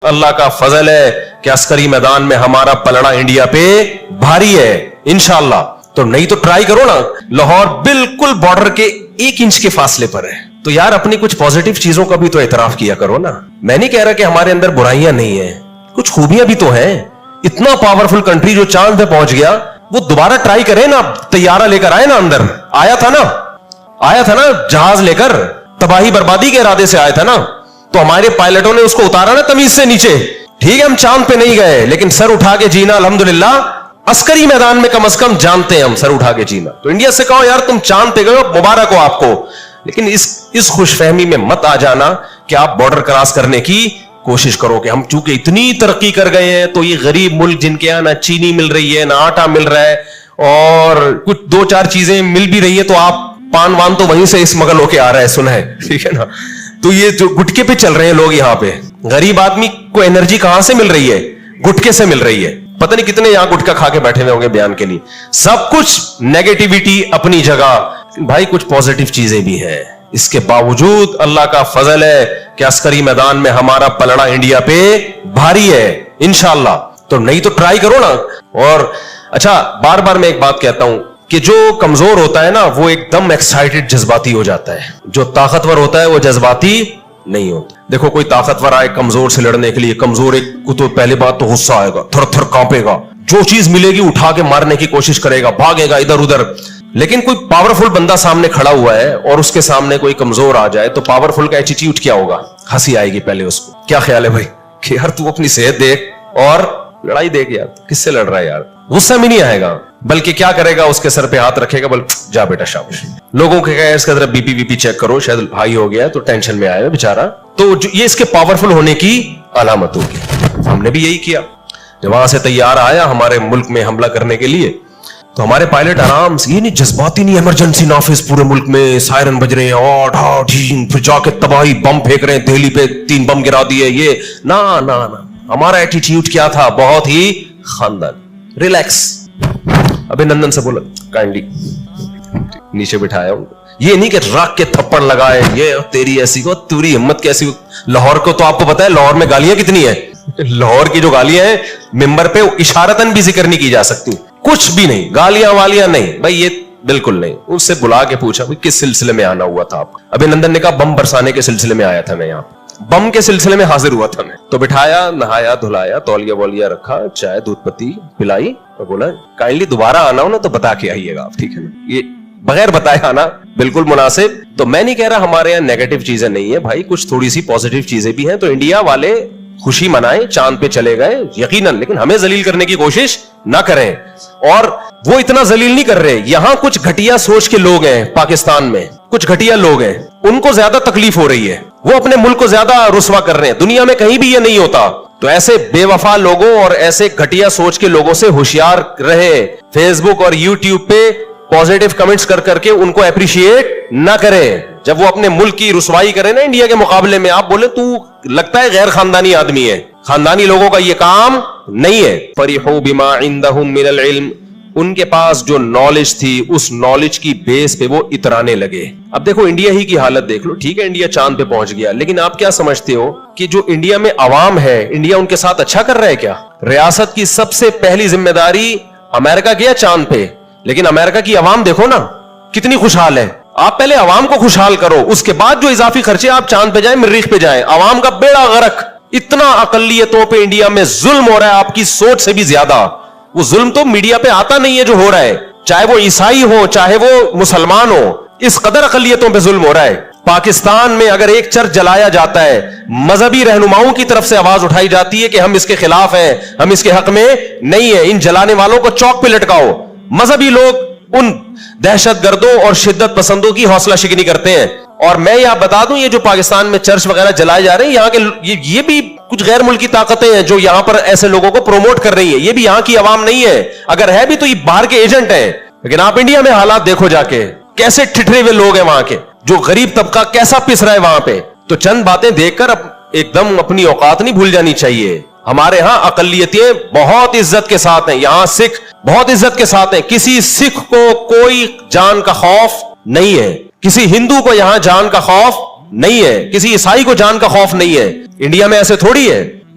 اللہ کا فضل ہے کہ عسکری میدان میں ہمارا پلڑا انڈیا پہ بھاری ہے انشاءاللہ. تو نہیں تو ٹرائی کرو نا. لاہور بالکل بارڈر کے 1 انچ کے فاصلے پر ہے. تو یار اپنی کچھ پازیٹیو چیزوں کا بھی تو اعتراف کیا کرو نا. میں نہیں کہہ رہا کہ ہمارے اندر برائیاں نہیں ہیں, کچھ خوبیاں بھی تو ہیں. اتنا پاورفل کنٹری جو چاند پہ پہنچ گیا, وہ دوبارہ ٹرائی کرے نا. طیارہ لے کر آئے نا, اندر آیا تھا نا جہاز لے کر, تباہی بربادی کے ارادے سے آیا تھا نا. تو ہمارے پائلٹوں نے اس کو اتارا نا تمیز سے نیچے. ٹھیک ہے ہم چاند پہ نہیں گئے, لیکن سر اٹھا کے جینا الحمدللہ عسکری میدان میں کم از کم جانتے ہیں ہم سر اٹھا کے جینا. تو انڈیا سے کہو یار تم چاند پہ گئے, مبارک ہو آپ کو, لیکن اس خوش فہمی میں مت آ جانا کہ آپ بارڈر کراس کرنے کی کوشش کرو کہ ہم چونکہ اتنی ترقی کر گئے ہیں تو یہ غریب ملک جن کے یہاں نہ چینی مل رہی ہے نہ آٹا مل رہا ہے اور کچھ 2-4 چیزیں مل بھی رہی ہے تو آپ پان وان تو وہیں سے اسمگل ہو کے آ رہا ہے, سنا ہے, ٹھیک ہے نا. تو یہ جو گٹکے پہ چل رہے ہیں لوگ یہاں پہ, غریب آدمی کو انرجی کہاں سے مل رہی ہے؟ گٹکے سے مل رہی ہے. پتہ نہیں کتنے یہاں گٹکا کھا کے بیٹھے ہوئے ہوں گے بیان کے لیے. سب کچھ نیگیٹیوٹی اپنی جگہ, بھائی کچھ پازیٹیو چیزیں بھی ہیں. اس کے باوجود اللہ کا فضل ہے کہ عسکری میدان میں ہمارا پلڑا انڈیا پہ بھاری ہے انشاءاللہ. تو نہیں تو ٹرائی کرو نا. اور اچھا بار بار میں ایک بات کہتا ہوں کہ جو کمزور ہوتا ہے نا وہ ایک دم ایکسائٹڈ جذباتی ہو جاتا ہے, جو طاقتور ہوتا ہے وہ جذباتی نہیں ہوتا. دیکھو کوئی طاقتور آئے کمزور سے لڑنے کے لیے, کمزور ایک کو تو پہلی بات تو غصہ آئے گا, تھر تھر کانپے گا, جو چیز ملے گی اٹھا کے مارنے کی کوشش کرے گا, بھاگے گا ادھر ادھر. لیکن کوئی پاورفل بندہ سامنے کھڑا ہوا ہے اور اس کے سامنے کوئی کمزور آ جائے تو پاورفل کا ایٹیٹیوڈ کیا ہوگا؟ ہنسی آئے گی پہلے اس کو. کیا خیال ہے بھائی کہ یار تو اپنی صحت دیکھ اور لڑائی دیکھ, یار کس سے لڑ رہا ہے یار. غصہ میں نہیں آئے گا, بلکہ کیا کرے گا, اس کے سر پہ ہاتھ رکھے گا, بول جا بیٹا شاباش. لوگوں کے کہے اس کا ذرا بی پی چیک کرو, شاید ہائی ہو گیا تو ٹینشن میں آیا ہے بیچارہ. تو یہ اس کے پاورفل ہونے کی علامت ہوگی. ہم نے بھی یہی کیا. جب وہاں سے تیار آیا ہمارے ملک میں حملہ کرنے کے لیے تو ہمارے پائلٹ آرام سے, یہ نہیں جذباتی نہیں, ایمرجنسی نافذ پورے ملک میں سائرن بج رہے ہیں, پھر جا کے تباہی بم پھینک رہے ہیں, دہلی پہ 3 بم گرا دیے, یہ نہ. ہمارا ایٹیٹیوڈ کیا تھا؟ بہت ہی خاندان, ریلیکس. ابھی نندن سے بولا کائنڈلی نیچے بٹھایا ان کو. یہ نہیں کہ راک کے تھپڑ لگائے, یہ تیری ایسی کو, تیری ہمت کیسی. لاہور کو تو آپ کو پتا ہے لاہور میں گالیاں کتنی ہیں. لاہور کی جو گالیاں ہیں ممبر پہ اشارتاً بھی ذکر نہیں کی جا سکتی, کچھ بھی نہیں, گالیاں والیاں نہیں بھائی, یہ بالکل نہیں. اس سے بلا کے پوچھا کس سلسلے میں آنا ہوا تھا آپ؟ ابھی نندن نے کہا بم برسانے کے سلسلے میں آیا تھا میں, یہاں بم کے سلسلے میں حاضر ہوا تھا میں. تو بٹھایا, نہایا دھلایا, تولیہ وولیا رکھا, چائے دودھ پتی پلائی, اور بولا کائنڈلی دوبارہ آنا ہو نا تو بتا کے آئیے گا آپ, ٹھیک ہے نا. یہ بغیر بتائے آنا بالکل مناسب. تو میں نہیں کہہ رہا ہمارے یہاں نیگیٹو چیزیں نہیں ہیں بھائی, کچھ تھوڑی سی پازیٹیو چیزیں بھی ہیں. تو انڈیا والے خوشی منائیں, چاند پہ چلے گئے یقیناً, لیکن ہمیں ذلیل کرنے کی کوشش نہ کریں. اور وہ اتنا ذلیل نہیں کر رہے. یہاں کچھ گھٹیا سوچ کے لوگ ہیں پاکستان میں, کچھ گھٹیا لوگ ہیں, ان کو زیادہ تکلیف ہو رہی ہے, وہ اپنے ملک کو زیادہ رسوا کر رہے ہیں. دنیا میں کہیں بھی یہ نہیں ہوتا. تو ایسے بے وفا لوگوں اور ایسے گھٹیا سوچ کے لوگوں سے ہوشیار رہے. فیس بک اور یوٹیوب پہ پازیٹیو کمنٹس کر کے ان کو اپریشیٹ نہ کریں. جب وہ اپنے ملک کی رسوائی کرے نا انڈیا کے مقابلے میں, آپ بولے تو لگتا ہے غیر خاندانی آدمی ہے. خاندانی لوگوں کا یہ کام نہیں ہے. فَرِحُوا بِمَا عِندَهُم مِّنَ الْعِلْمِ, ان کے پاس جو نالج تھی اس نالج کی بیس پہ وہ اترانے لگے. اب دیکھو انڈیا ہی کی حالت دیکھ لو. ٹھیک ہے انڈیا چاند پہ پہنچ گیا, لیکن آپ کیا سمجھتے ہو کہ جو انڈیا میں عوام ہے, انڈیا ان کے ساتھ اچھا کر رہا ہے کیا؟ ریاست کی سب سے پہلی ذمہ داری, امریکہ گیا چاند پہ, لیکن امریکہ کی عوام دیکھو نا کتنی خوشحال ہے. آپ پہلے عوام کو خوشحال کرو, اس کے بعد جو اضافی خرچے آپ چاند پہ جائیں, مریخ پہ جائیں. عوام کا بیڑا غرق. اتنا اقلیتوں پہ انڈیا میں ظلم ہو رہا ہے آپ کی سوچ سے بھی زیادہ. وہ ظلم تو میڈیا پہ آتا نہیں ہے جو ہو رہا ہے, چاہے وہ عیسائی ہو چاہے وہ مسلمان ہو, اس قدر اقلیتوں پہ ظلم ہو رہا ہے. پاکستان میں اگر ایک چرچ جلایا جاتا ہے, مذہبی رہنماؤں کی طرف سے آواز اٹھائی جاتی ہے کہ ہم اس کے خلاف ہیں, ہم اس کے حق میں نہیں ہیں, ان جلانے والوں کو چوک پہ لٹکاؤ. مذہبی لوگ ان دہشت گردوں اور شدت پسندوں کی حوصلہ شکنی کرتے ہیں. اور میں یہ بتا دوں, یہ جو پاکستان میں چرچ وغیرہ جلائے جا رہے ہیں, یہاں کے یہ بھی کچھ غیر ملکی طاقتیں ہیں جو یہاں پر ایسے لوگوں کو پروموٹ کر رہی ہیں. یہ بھی یہاں کی عوام نہیں ہے, اگر ہے بھی تو یہ باہر کے ایجنٹ ہیں. لیکن آپ انڈیا میں حالات دیکھو جا کے, کیسے ٹھٹرے ہوئے لوگ ہیں وہاں کے, جو غریب طبقہ کیسا پس رہا ہے وہاں پہ. تو چند باتیں دیکھ کر ایک دم اپنی اوقات نہیں بھول جانی چاہیے. ہمارے ہاں اقلیتیں بہت عزت کے ساتھ ہیں, یہاں سکھ بہت عزت کے ساتھ ہیں. کسی سکھ کو کوئی جان کا خوف نہیں ہے, کسی ہندو کو یہاں جان کا خوف نہیں ہے, کسی عیسائی کو جان کا خوف نہیں ہے. انڈیا میں ایسے تھوڑی ہے.